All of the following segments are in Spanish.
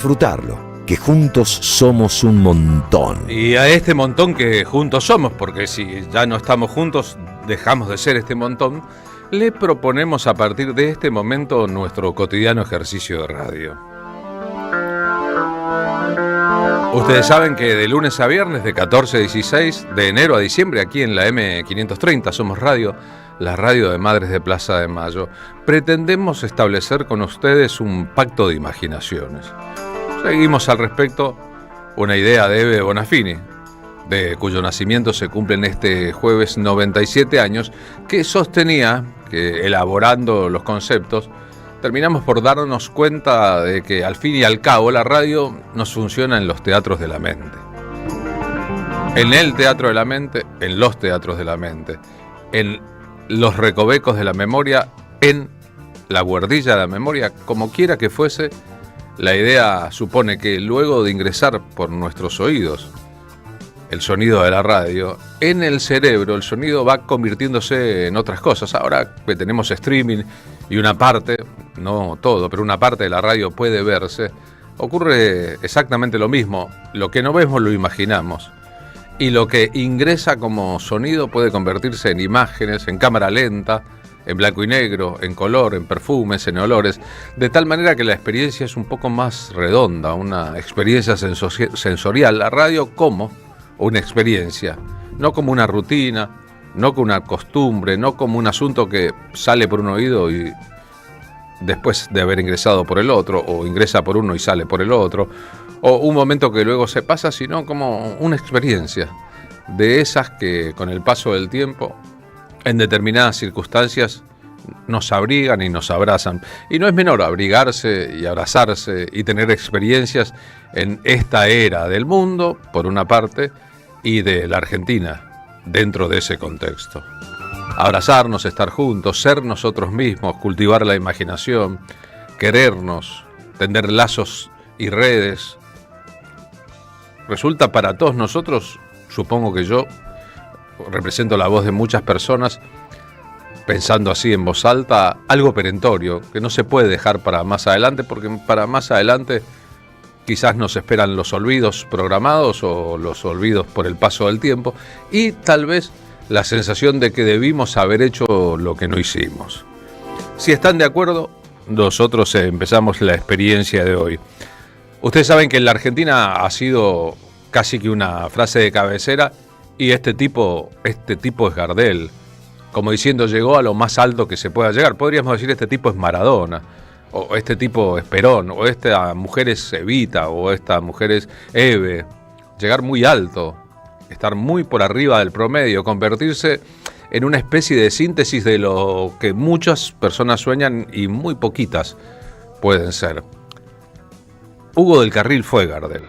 Disfrutarlo, que juntos somos un montón. Y a este montón que juntos somos, porque si ya no estamos juntos, dejamos de ser este montón, le proponemos a partir de este momento nuestro cotidiano ejercicio de radio. Ustedes saben que de lunes a viernes, de 14 a 16, de enero a diciembre, aquí en la M530, Somos Radio, la radio de Madres de Plaza de Mayo, pretendemos establecer con ustedes un pacto de imaginaciones. Seguimos al respecto una idea de Ebe Bonafini, de cuyo nacimiento se cumplen este jueves 97 años, que sostenía que, elaborando los conceptos, terminamos por darnos cuenta de que al fin y al cabo la radio nos funciona en los teatros de la mente. En el teatro de la mente, en los teatros de la mente, en los recovecos de la memoria, en la buhardilla de la memoria, como quiera que fuese. La idea supone que luego de ingresar por nuestros oídos el sonido de la radio, en el cerebro el sonido va convirtiéndose en otras cosas. Ahora que tenemos streaming y una parte, no todo, pero una parte de la radio puede verse, ocurre exactamente lo mismo. Lo que no vemos lo imaginamos. Y lo que ingresa como sonido puede convertirse en imágenes, en cámara lenta, en blanco y negro, en color, en perfumes, en olores, de tal manera que la experiencia es un poco más redonda, una experiencia sensorial. La radio como una experiencia, no como una rutina, no como una costumbre, no como un asunto que sale por un oído y después de haber ingresado por el otro, o ingresa por uno y sale por el otro, o un momento que luego se pasa, sino como una experiencia de esas que con el paso del tiempo, en determinadas circunstancias, nos abrigan y nos abrazan. Y no es menor abrigarse y abrazarse y tener experiencias en esta era del mundo, por una parte, y de la Argentina, dentro de ese contexto. Abrazarnos, estar juntos, ser nosotros mismos, cultivar la imaginación, querernos, tender lazos y redes. Resulta para todos nosotros, supongo que yo represento la voz de muchas personas, pensando así en voz alta, algo perentorio, que no se puede dejar para más adelante, porque para más adelante quizás nos esperan los olvidos programados o los olvidos por el paso del tiempo, y tal vez la sensación de que debimos haber hecho lo que no hicimos. Si están de acuerdo, nosotros empezamos la experiencia de hoy. Ustedes saben que en la Argentina ha sido casi que una frase de cabecera, y este tipo es Gardel, como diciendo, llegó a lo más alto que se pueda llegar. Podríamos decir, este tipo es Maradona, o este tipo es Perón, o esta mujer es Evita, o esta mujer es Eve. Llegar muy alto, estar muy por arriba del promedio, convertirse en una especie de síntesis de lo que muchas personas sueñan y muy poquitas pueden ser. Hugo del Carril fue Gardel.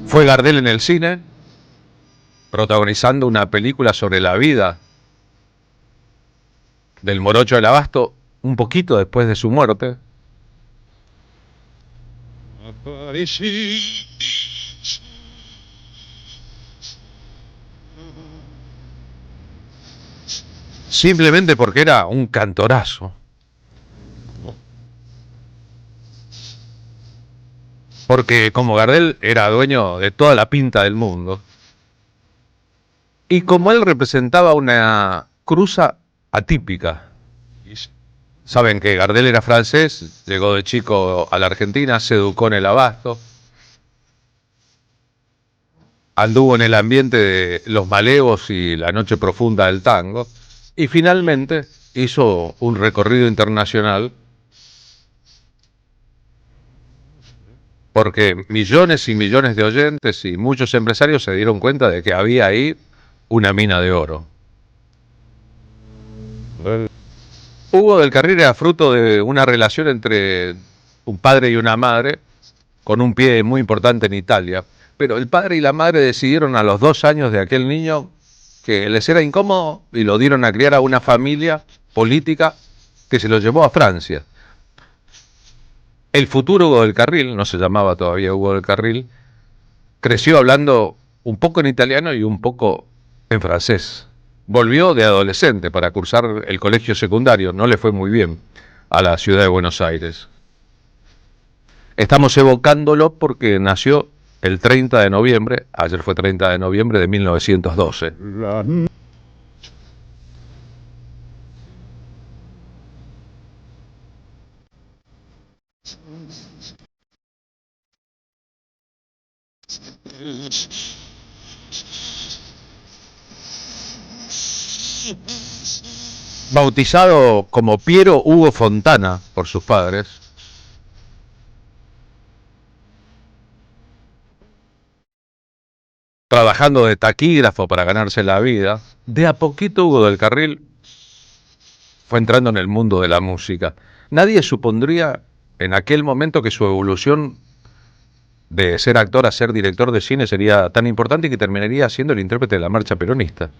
Fue Gardel en el cine, protagonizando una película sobre la vida del morocho del Abasto, un poquito después de su muerte. Simplemente porque era un cantorazo. Porque como Gardel era dueño de toda la pinta del mundo, y como él representaba una cruza atípica. Saben que Gardel era francés, llegó de chico a la Argentina, se educó en el Abasto, anduvo en el ambiente de los malevos y la noche profunda del tango, y finalmente hizo un recorrido internacional, porque millones y millones de oyentes y muchos empresarios se dieron cuenta de que había ahí una mina de oro. Hugo del Carril era fruto de una relación entre un padre y una madre, con un pie muy importante en Italia. Pero el padre y la madre decidieron a los 2 años de aquel niño que les era incómodo y lo dieron a criar a una familia política que se lo llevó a Francia. El futuro Hugo del Carril, no se llamaba todavía Hugo del Carril, creció hablando un poco en italiano y un poco en francés. Volvió de adolescente para cursar el colegio secundario, no le fue muy bien a la ciudad de Buenos Aires. Estamos evocándolo porque nació el 30 de noviembre, ayer fue 30 de noviembre de 1912. Bautizado como Piero Hugo Fontana por sus padres, trabajando de taquígrafo para ganarse la vida, de a poquito Hugo del Carril fue entrando en el mundo de la música. Nadie supondría en aquel momento que su evolución de ser actor a ser director de cine sería tan importante y que terminaría siendo el intérprete de la marcha peronista.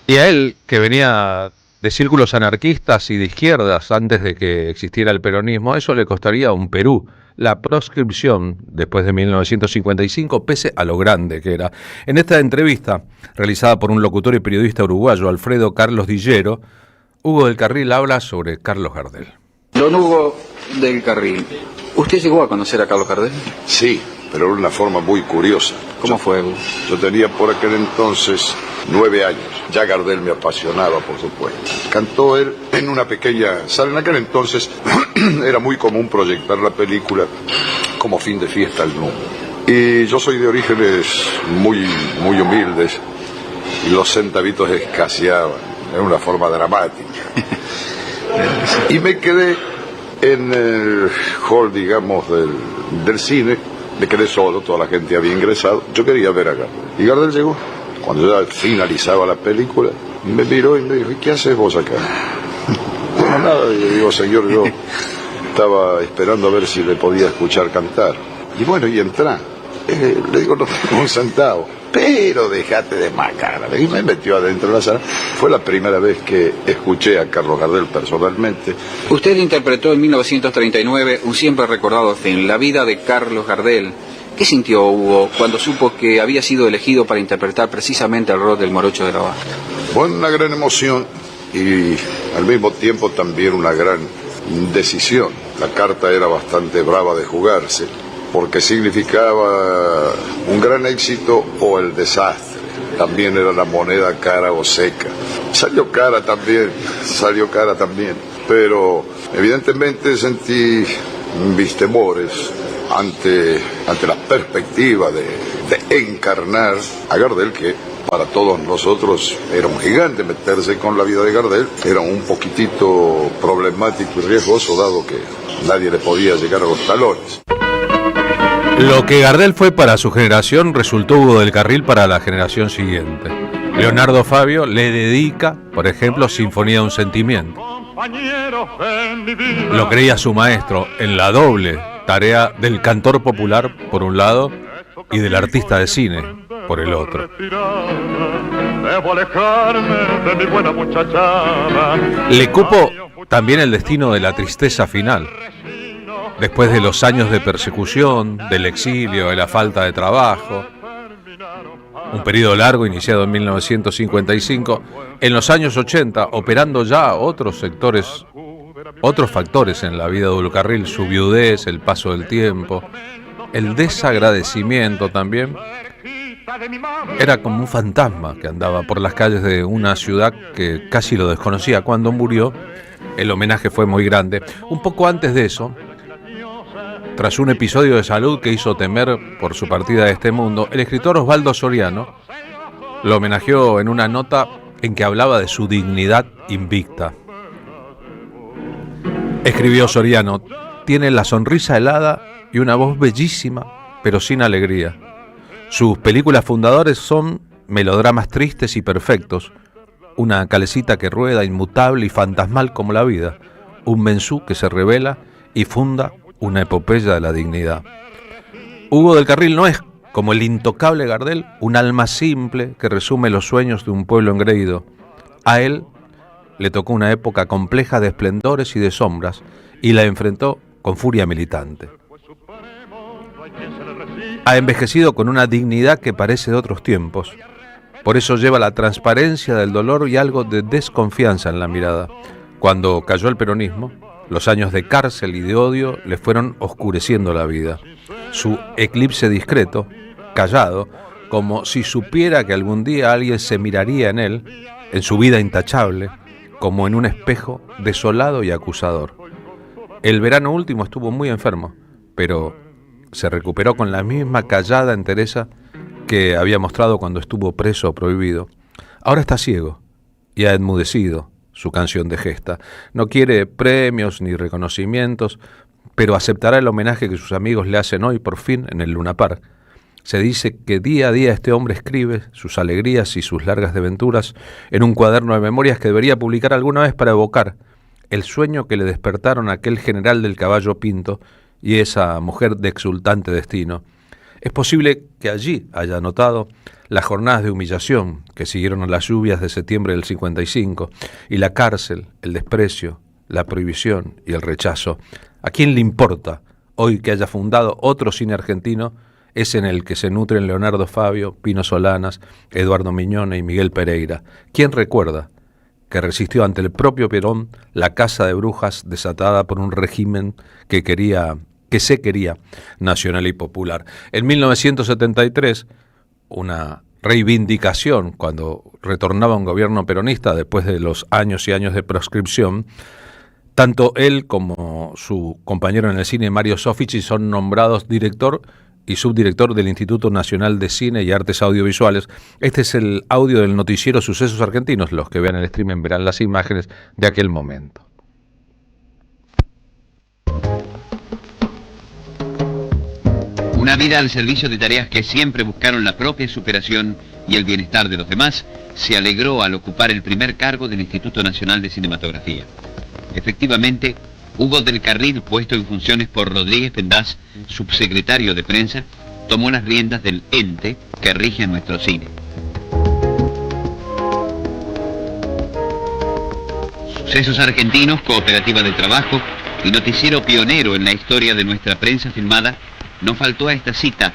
Y a él, que venía de círculos anarquistas y de izquierdas antes de que existiera el peronismo, eso le costaría un Perú la proscripción después de 1955, pese a lo grande que era. En esta entrevista, realizada por un locutor y periodista uruguayo, Alfredo Carlos Dillero, Hugo del Carril habla sobre Carlos Gardel. Don Hugo del Carril, ¿usted llegó a conocer a Carlos Gardel? Sí, pero de una forma muy curiosa. ¿Cómo fue, Hugo? Yo tenía por aquel entonces 9 años. Ya Gardel me apasionaba, por supuesto. Cantó él en una pequeña sala. En aquel entonces era muy común proyectar la película como fin de fiesta al mundo. Y yo soy de orígenes muy humildes y los centavitos escaseaban. Era una forma dramática. Y me quedé en el hall, digamos, del cine. Me quedé solo, toda la gente había ingresado. Yo quería ver a Gardel. Y Gardel llegó. Cuando ya finalizaba la película, me miró y me dijo: ¿y qué haces vos acá? Bueno, nada, y le digo: señor, yo estaba esperando a ver si le podía escuchar cantar. Y bueno, y entrá. Le digo: no tengo un centavo. Pero déjate de macar. Y me metió adentro de la sala. Fue la primera vez que escuché a Carlos Gardel personalmente. Usted interpretó en 1939 un siempre recordado film, La vida de Carlos Gardel. ¿Qué sintió Hugo cuando supo que había sido elegido para interpretar precisamente el rol del Morocho de la Vaca? Bueno, una gran emoción y al mismo tiempo también una gran decisión. La carta era bastante brava de jugarse, porque significaba un gran éxito o el desastre. También era la moneda cara o seca. Salió cara también, pero evidentemente sentí mis temores ante la perspectiva de encarnar a Gardel, que para todos nosotros era un gigante. Meterse con la vida de Gardel era un poquitito problemático y riesgoso, dado que nadie le podía llegar a los talones. Lo que Gardel fue para su generación resultó Hugo del Carril para la generación siguiente. Leonardo Fabio le dedica, por ejemplo, Sinfonía de un Sentimiento. Lo creía su maestro en la doble tarea del cantor popular por un lado y del artista de cine por el otro. Le cupo también el destino de la tristeza final. Después de los años de persecución, del exilio, de la falta de trabajo, un periodo largo iniciado en 1955, en los años 80, operando ya otros sectores, otros factores en la vida de Hugo del Carril, su viudez, el paso del tiempo, el desagradecimiento también. Era como un fantasma que andaba por las calles de una ciudad que casi lo desconocía. Cuando murió, el homenaje fue muy grande. Un poco antes de eso, tras un episodio de salud que hizo temer por su partida de este mundo, el escritor Osvaldo Soriano lo homenajeó en una nota en que hablaba de su dignidad invicta. Escribió Soriano: tiene la sonrisa helada y una voz bellísima, pero sin alegría. Sus películas fundadoras son melodramas tristes y perfectos, una calecita que rueda inmutable y fantasmal como la vida, un mensú que se revela y funda una epopeya de la dignidad. Hugo del Carril no es, como el intocable Gardel, un alma simple que resume los sueños de un pueblo engreído. A él le tocó una época compleja de esplendores y de sombras, y la enfrentó con furia militante. Ha envejecido con una dignidad que parece de otros tiempos. Por eso lleva la transparencia del dolor y algo de desconfianza en la mirada. Cuando cayó el peronismo, los años de cárcel y de odio le fueron oscureciendo la vida. Su eclipse discreto, callado, como si supiera que algún día alguien se miraría en él, en su vida intachable, como en un espejo desolado y acusador. El verano último estuvo muy enfermo, pero se recuperó con la misma callada entereza que había mostrado cuando estuvo preso o prohibido. Ahora está ciego y ha enmudecido su canción de gesta. No quiere premios ni reconocimientos, pero aceptará el homenaje que sus amigos le hacen hoy por fin en el Luna Park. Se dice que día a día este hombre escribe sus alegrías y sus largas desventuras en un cuaderno de memorias que debería publicar alguna vez para evocar el sueño que le despertaron aquel general del caballo pinto y esa mujer de exultante destino. Es posible que allí haya notado las jornadas de humillación que siguieron a las lluvias de septiembre del 55 y la cárcel, el desprecio, la prohibición y el rechazo. ¿A quién le importa hoy que haya fundado otro cine argentino, ese en el que se nutren Leonardo Fabio, Pino Solanas, Eduardo Miñone y Miguel Pereira? ¿Quién recuerda que resistió ante el propio Perón la caza de brujas desatada por un régimen que se quería nacional y popular? En 1973, una reivindicación cuando retornaba un gobierno peronista después de los años y años de proscripción, tanto él como su compañero en el cine, Mario Soffici, son nombrados director y subdirector del Instituto Nacional de Cine y Artes Audiovisuales. Este es el audio del noticiero Sucesos Argentinos. Los que vean el streaming verán las imágenes de aquel momento. Una vida al servicio de tareas que siempre buscaron la propia superación y el bienestar de los demás, se alegró al ocupar el primer cargo del Instituto Nacional de Cinematografía. Efectivamente, Hugo del Carril, puesto en funciones por Rodríguez Pendaz, subsecretario de prensa, tomó las riendas del ente que rige a nuestro cine. Sucesos Argentinos, cooperativa de trabajo y noticiero pionero en la historia de nuestra prensa filmada, no faltó a esta cita,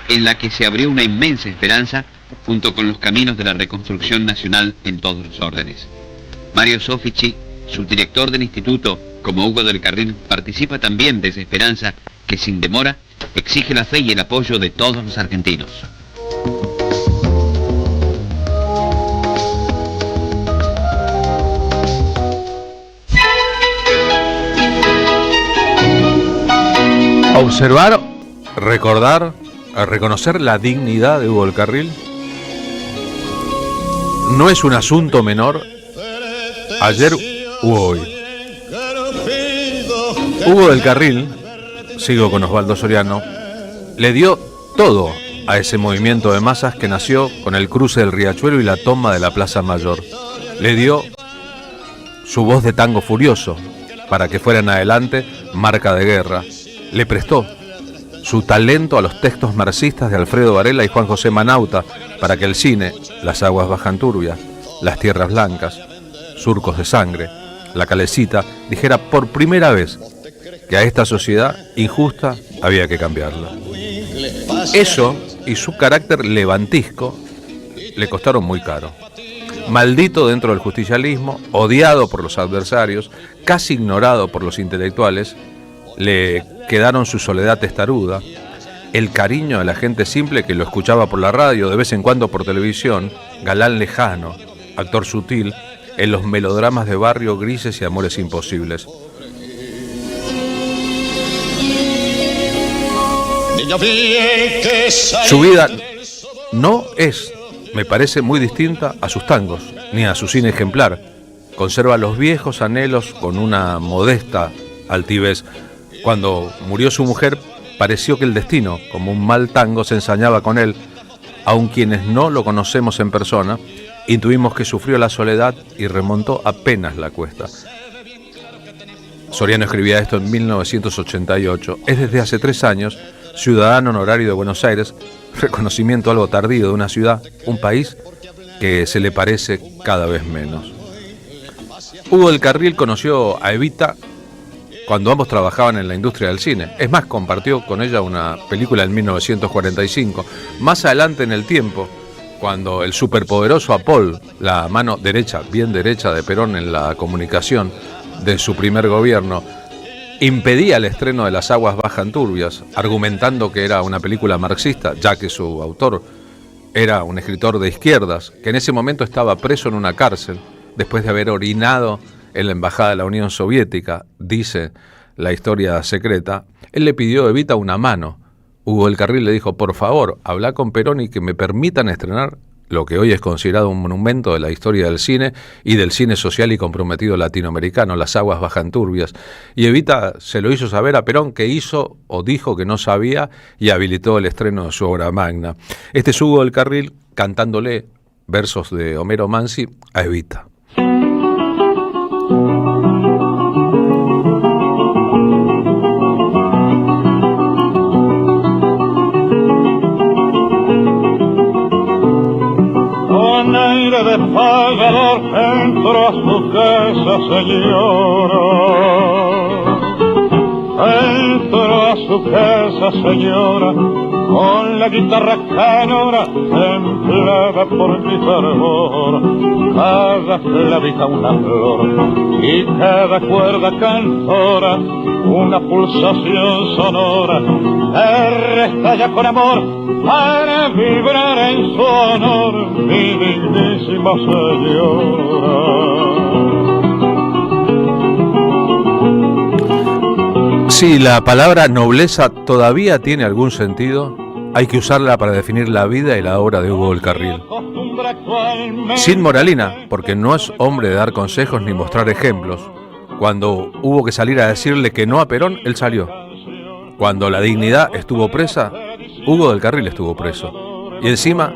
en la que se abrió una inmensa esperanza junto con los caminos de la reconstrucción nacional en todos los órdenes. Mario Soffici, subdirector del instituto, como Hugo del Carril, participa también de esa esperanza que sin demora exige la fe y el apoyo de todos los argentinos. Observar, recordar, reconocer la dignidad de Hugo del Carril no es un asunto menor ayer u hoy. Hugo del Carril, sigo con Osvaldo Soriano, le dio todo a ese movimiento de masas que nació con el cruce del Riachuelo y la toma de la Plaza Mayor. Le dio su voz de tango furioso para que fueran adelante marca de guerra. Le prestó su talento a los textos marxistas de Alfredo Varela y Juan José Manauta para que el cine, Las aguas bajan turbias, Las tierras blancas, Surcos de sangre, La calecita, dijera por primera vez que a esta sociedad injusta había que cambiarla. Eso y su carácter levantisco le costaron muy caro. Maldito dentro del justicialismo, odiado por los adversarios, casi ignorado por los intelectuales, le quedaron su soledad testaruda, el cariño de la gente simple que lo escuchaba por la radio, de vez en cuando por televisión, galán lejano, actor sutil, en los melodramas de barrio, grises y amores imposibles. Su vida no es, me parece, muy distinta a sus tangos, ni a su cine ejemplar. Conserva los viejos anhelos con una modesta altivez. Cuando murió su mujer, pareció que el destino, como un mal tango, se ensañaba con él. Aun quienes no lo conocemos en persona, intuimos que sufrió la soledad y remontó apenas la cuesta. Soriano escribía esto en 1988. Es desde hace 3 años ciudadano honorario de Buenos Aires, reconocimiento algo tardío de una ciudad, un país que se le parece cada vez menos. Hugo del Carril conoció a Evita cuando ambos trabajaban en la industria del cine. Es más, compartió con ella una película en 1945. Más adelante en el tiempo, cuando el superpoderoso Apol, la mano derecha, bien derecha de Perón en la comunicación de su primer gobierno, impedía el estreno de Las aguas bajan turbias, argumentando que era una película marxista, ya que su autor era un escritor de izquierdas, que en ese momento estaba preso en una cárcel, después de haber orinado en la embajada de la Unión Soviética, dice la historia secreta. Él le pidió a Evita una mano. Hugo del Carril le dijo: por favor, habla con Perón y que me permitan estrenar lo que hoy es considerado un monumento de la historia del cine y del cine social y comprometido latinoamericano, Las aguas bajan turbias. Y Evita se lo hizo saber a Perón, que hizo o dijo que no sabía, y habilitó el estreno de su obra magna. Este es Hugo del Carril cantándole versos de Homero Mansi a Evita. De pagador entró a su casa, señora. Entró a su casa, señora, con la guitarra canora templada por mi fervor. Cada clavija una flor y cada cuerda cantora una pulsación sonora que restalla con amor para vibrar en su honor, mi dignísima señora. Si la palabra nobleza todavía tiene algún sentido, hay que usarla para definir la vida y la obra de Hugo del Carril. Sin moralina, porque no es hombre de dar consejos ni mostrar ejemplos. Cuando hubo que salir a decirle que no a Perón, él salió. Cuando la dignidad estuvo presa, Hugo del Carril estuvo preso. Y encima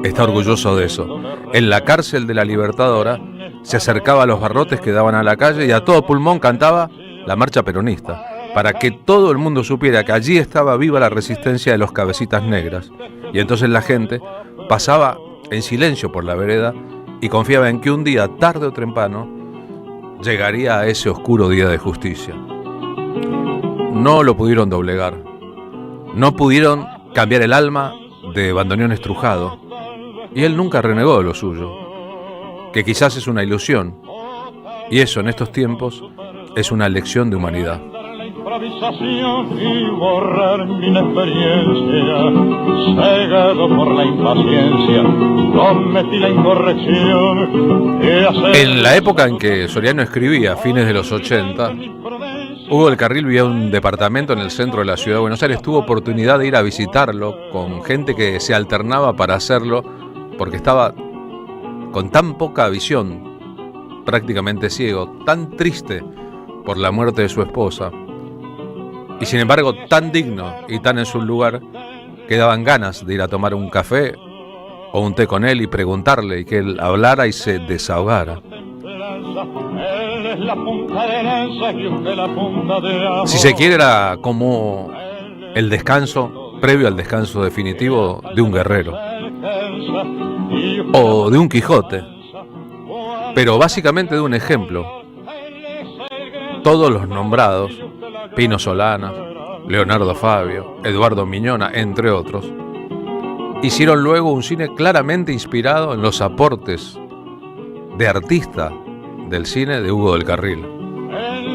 está orgulloso de eso. En la cárcel de la Libertadora se acercaba a los barrotes que daban a la calle y a todo pulmón cantaba la marcha peronista, para que todo el mundo supiera que allí estaba viva la resistencia de los cabecitas negras. Y entonces la gente pasaba en silencio por la vereda y confiaba en que un día, tarde o temprano, llegaría a ese oscuro día de justicia. No lo pudieron doblegar. No pudieron cambiar el alma de Bandoneón estrujado. Y él nunca renegó de lo suyo, que quizás es una ilusión. Y eso, en estos tiempos, es una lección de humanidad. Y borrar mi inexperiencia, cegado por la impaciencia, cometí la incorrección. En la época en que Soriano escribía, a fines de los 80, Hugo del Carril vivía en un departamento en el centro de la ciudad de Buenos Aires. Tuvo oportunidad de ir a visitarlo con gente que se alternaba para hacerlo, porque estaba con tan poca visión, prácticamente ciego, tan triste por la muerte de su esposa, y sin embargo tan digno y tan en su lugar, que daban ganas de ir a tomar un café o un té con él y preguntarle, y que él hablara y se desahogara. Si se quiere, era como el descanso previo al descanso definitivo de un guerrero o de un Quijote, pero básicamente de un ejemplo. Todos los nombrados, Pino Solanas, Leonardo Fabio, Eduardo Miñona, entre otros, hicieron luego un cine claramente inspirado en los aportes de artista del cine de Hugo del Carril.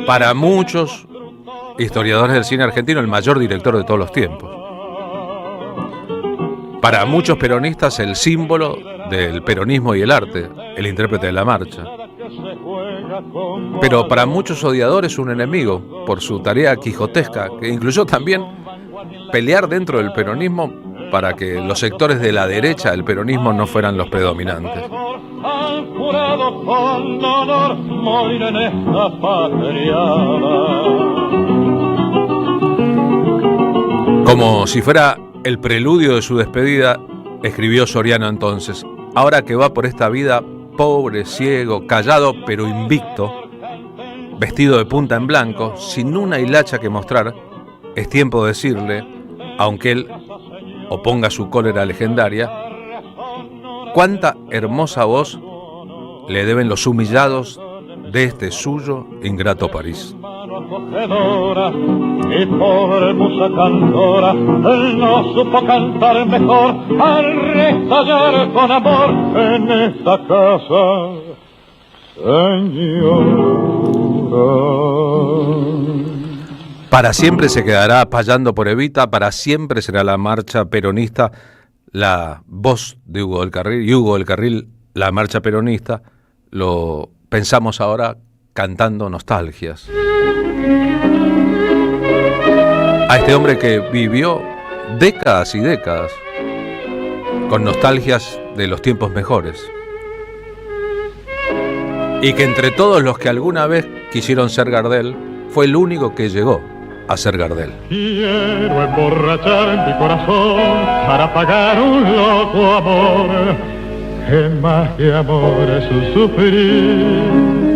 Para muchos historiadores del cine argentino, el mayor director de todos los tiempos. Para muchos peronistas, el símbolo del peronismo y el arte, el intérprete de la marcha. Pero para muchos odiadores, un enemigo por su tarea quijotesca, que incluyó también pelear dentro del peronismo para que los sectores de la derecha del peronismo no fueran los predominantes. Como si fuera el preludio de su despedida, escribió Soriano entonces: ahora que va por esta vida pobre, ciego, callado pero invicto, vestido de punta en blanco, sin una hilacha que mostrar, es tiempo de decirle, aunque él oponga su cólera legendaria, cuánta hermosa voz le deben los humillados de este suyo ingrato París. acogedora, mi pobre musa cantora, él no supo cantar mejor al restallar con amor en esta casa, señora. Para siempre se quedará payando por Evita, para siempre será la marcha peronista la voz de Hugo del Carril, y Hugo del Carril la marcha peronista. Lo pensamos ahora cantando nostalgias. A este hombre que vivió décadas y décadas con nostalgias de los tiempos mejores. Y que entre todos los que alguna vez quisieron ser Gardel, fue el único que llegó a ser Gardel. Quiero emborrachar mi corazón para pagar un loco amor, que más que amor es un sufrir.